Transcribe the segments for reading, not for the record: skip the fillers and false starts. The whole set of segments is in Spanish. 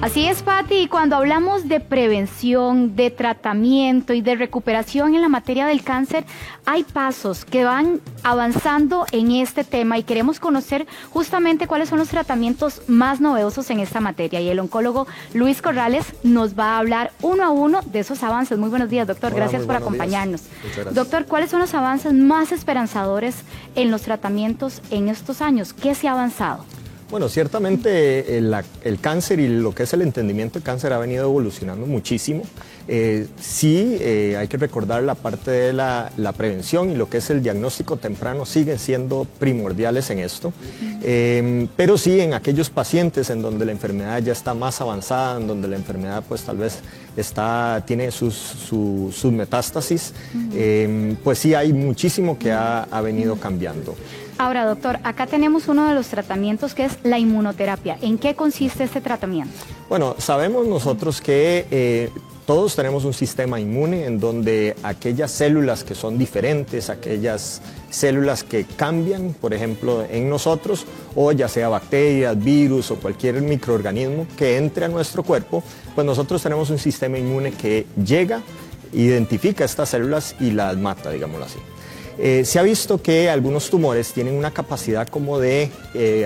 Así es, Pati, y cuando hablamos de prevención, de tratamiento y de recuperación en la materia del cáncer, hay pasos que van avanzando en este tema y queremos conocer justamente cuáles son los tratamientos más novedosos en esta materia. Y el oncólogo Luis Corrales nos va a hablar uno a uno de esos avances. Muy buenos días, doctor. Gracias por acompañarnos. Doctor, ¿cuáles son los avances más esperanzadores en los tratamientos en estos años? ¿Qué se ha avanzado? Bueno, ciertamente el cáncer y lo que es el entendimiento del cáncer ha venido evolucionando muchísimo. Sí, hay que recordar la parte de la prevención y lo que es el diagnóstico temprano siguen siendo primordiales en esto. Pero sí, en aquellos pacientes en donde la enfermedad ya está más avanzada, en donde la enfermedad pues tal vez tiene sus metástasis, pues sí hay muchísimo que ha venido cambiando. Ahora, doctor, acá tenemos uno de los tratamientos que es la inmunoterapia. ¿En qué consiste este tratamiento? Bueno, sabemos nosotros que todos tenemos un sistema inmune en donde aquellas células que son diferentes, aquellas células que cambian, por ejemplo, en nosotros, o ya sea bacterias, virus o cualquier microorganismo que entre a nuestro cuerpo, pues nosotros tenemos un sistema inmune que llega, identifica estas células y las mata, digámoslo así. Se ha visto que algunos tumores tienen una capacidad como de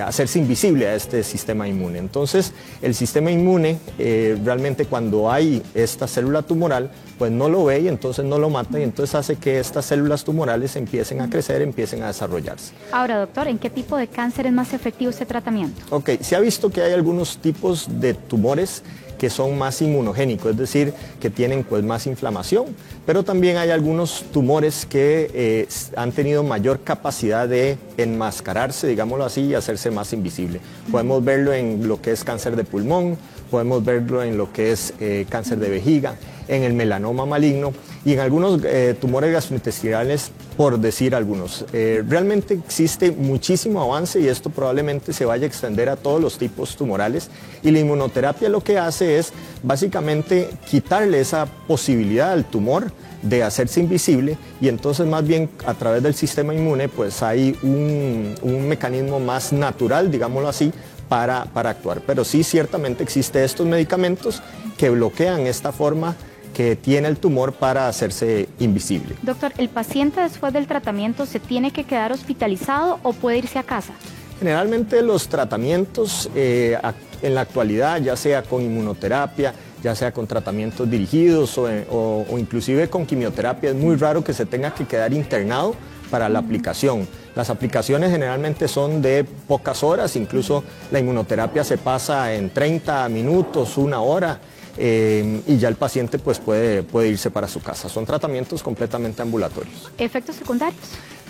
hacerse invisible a este sistema inmune. Entonces, el sistema inmune realmente cuando hay esta célula tumoral, pues no lo ve y entonces no lo mata y entonces hace que estas células tumorales empiecen a crecer, empiecen a desarrollarse. Ahora, doctor, ¿en qué tipo de cáncer es más efectivo este tratamiento? Ok, se ha visto que hay algunos tipos de tumores que son más inmunogénicos, es decir, que tienen pues más inflamación, pero también hay algunos tumores que han tenido mayor capacidad de enmascararse, digámoslo así, y hacerse más invisible. Podemos verlo en lo que es cáncer de pulmón, podemos verlo en lo que es cáncer de vejiga, en el melanoma maligno y en algunos tumores gastrointestinales, por decir algunos. Realmente existe muchísimo avance y esto probablemente se vaya a extender a todos los tipos tumorales y la inmunoterapia lo que hace es básicamente quitarle esa posibilidad al tumor de hacerse invisible y entonces más bien a través del sistema inmune pues hay un mecanismo más natural, digámoslo así, para actuar. Pero sí, ciertamente existen estos medicamentos que bloquean esta forma que tiene el tumor para hacerse invisible. Doctor, ¿el paciente después del tratamiento se tiene que quedar hospitalizado o puede irse a casa? Generalmente los tratamientos en la actualidad, ya sea con inmunoterapia, ya sea con tratamientos dirigidos o inclusive con quimioterapia, es muy raro que se tenga que quedar internado para la aplicación. Las aplicaciones generalmente son de pocas horas, incluso la inmunoterapia se pasa en 30 minutos, una hora, y ya el paciente pues puede irse para su casa. Son tratamientos completamente ambulatorios. ¿Efectos secundarios?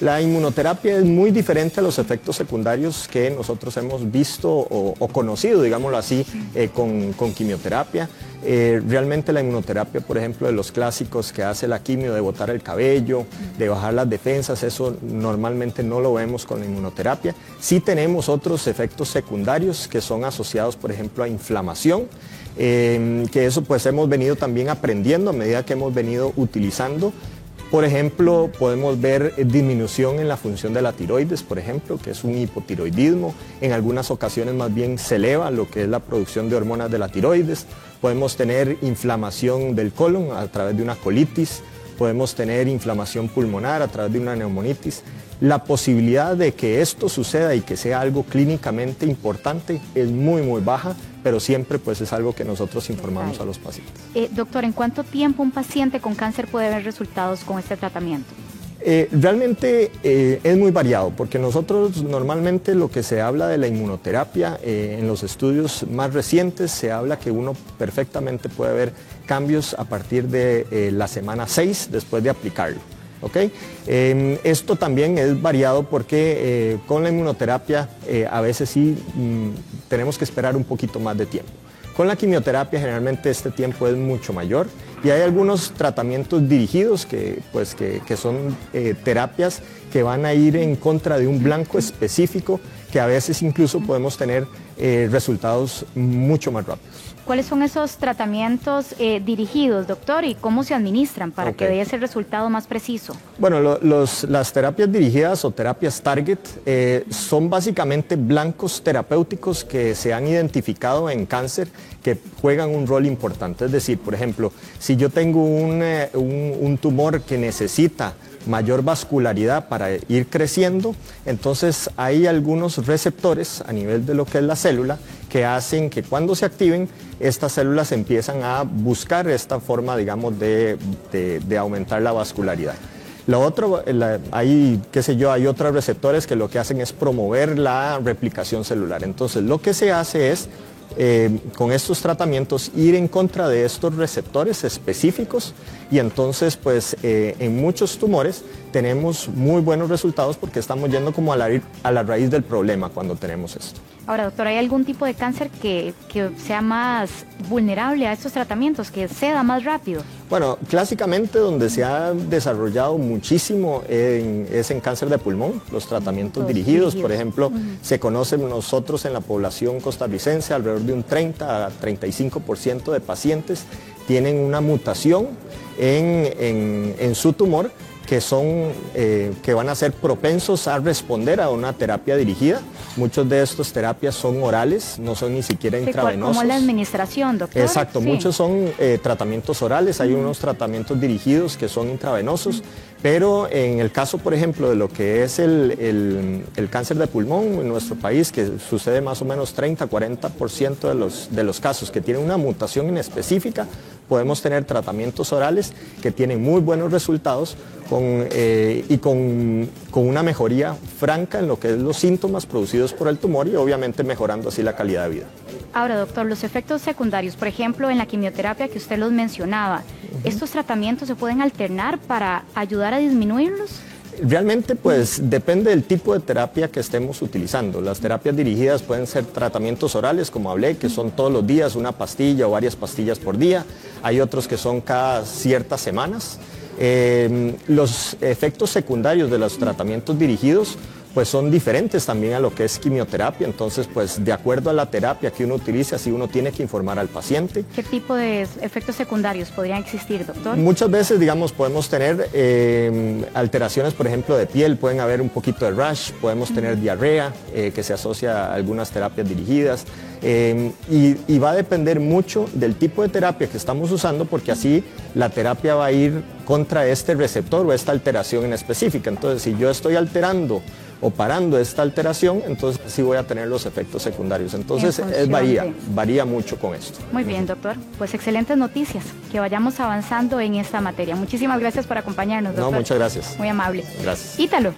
La inmunoterapia es muy diferente a los efectos secundarios que nosotros hemos visto o conocido, digámoslo así, con quimioterapia. Realmente la inmunoterapia, por ejemplo, de los clásicos que hace la quimio de botar el cabello, de bajar las defensas, eso normalmente no lo vemos con la inmunoterapia. Sí tenemos otros efectos secundarios que son asociados, por ejemplo, a inflamación, que eso pues hemos venido también aprendiendo a medida que hemos venido utilizando. Por ejemplo, podemos ver disminución en la función de la tiroides, por ejemplo, que es un hipotiroidismo. En algunas ocasiones más bien se eleva lo que es la producción de hormonas de la tiroides. Podemos tener inflamación del colon a través de una colitis. Podemos tener inflamación pulmonar a través de una neumonitis. La posibilidad de que esto suceda y que sea algo clínicamente importante es muy, muy baja, pero siempre pues es algo que nosotros informamos a los pacientes. Doctor, ¿en cuánto tiempo un paciente con cáncer puede ver resultados con este tratamiento? Realmente es muy variado, porque nosotros normalmente lo que se habla de la inmunoterapia, en los estudios más recientes se habla que uno perfectamente puede ver cambios a partir de la semana 6 después de aplicarlo. ¿Okay? Esto también es variado porque con la inmunoterapia a veces sí tenemos que esperar un poquito más de tiempo. Con la quimioterapia generalmente este tiempo es mucho mayor y hay algunos tratamientos dirigidos que son terapias que van a ir en contra de un blanco específico que a veces incluso podemos tener resultados mucho más rápidos. ¿Cuáles son esos tratamientos dirigidos, doctor, y cómo se administran para que dé ese resultado más preciso? Bueno, las terapias dirigidas o terapias target son básicamente blancos terapéuticos que se han identificado en cáncer que juegan un rol importante. Es decir, por ejemplo, si yo tengo un tumor que necesita mayor vascularidad para ir creciendo, entonces hay algunos receptores a nivel de lo que es la célula que hacen que cuando se activen, estas células empiezan a buscar esta forma, digamos, de aumentar la vascularidad. Lo otro, hay otros receptores que lo que hacen es promover la replicación celular. Entonces, lo que se hace es, con estos tratamientos, ir en contra de estos receptores específicos y entonces, pues, en muchos tumores tenemos muy buenos resultados porque estamos yendo como a la raíz del problema cuando tenemos esto. Ahora, doctor, ¿hay algún tipo de cáncer que sea más vulnerable a estos tratamientos, que ceda más rápido? Bueno, clásicamente donde se ha desarrollado muchísimo es en cáncer de pulmón, los tratamientos dirigidos. Por ejemplo, se conocen nosotros en la población costarricense, alrededor de un 30 a 35% de pacientes tienen una mutación en su tumor que van a ser propensos a responder a una terapia dirigida. Muchos de estas terapias son orales, no son ni siquiera intravenosos. ¿Cómo la administración, doctor? Exacto, muchos son tratamientos orales, hay unos tratamientos dirigidos que son intravenosos, pero en el caso, por ejemplo, de lo que es el cáncer de pulmón en nuestro país, que sucede más o menos 30-40% de los casos que tienen una mutación en específica, podemos tener tratamientos orales que tienen muy buenos resultados y con una mejoría franca en lo que es los síntomas producidos por el tumor y obviamente mejorando así la calidad de vida. Ahora, doctor, los efectos secundarios, por ejemplo, en la quimioterapia que usted los mencionaba, ¿estos tratamientos se pueden alternar para ayudar a disminuirlos? Realmente, pues, depende del tipo de terapia que estemos utilizando. Las terapias dirigidas pueden ser tratamientos orales, como hablé, que son todos los días, una pastilla o varias pastillas por día. Hay otros que son cada ciertas semanas. Los efectos secundarios de los tratamientos dirigidos pues son diferentes también a lo que es quimioterapia, entonces pues de acuerdo a la terapia que uno utilice, así uno tiene que informar al paciente. ¿Qué tipo de efectos secundarios podrían existir, doctor? Muchas veces, digamos, podemos tener alteraciones, por ejemplo, de piel, pueden haber un poquito de rash, podemos tener diarrea, que se asocia a algunas terapias dirigidas, y va a depender mucho del tipo de terapia que estamos usando, porque así la terapia va a ir contra este receptor o esta alteración en específica. Entonces, si yo estoy alterando o parando esta alteración, entonces sí voy a tener los efectos secundarios. Entonces varía mucho con esto. Muy bien, doctor. Pues excelentes noticias, que vayamos avanzando en esta materia. Muchísimas gracias por acompañarnos, doctor. No, muchas gracias. Muy amable. Gracias. Ítalo.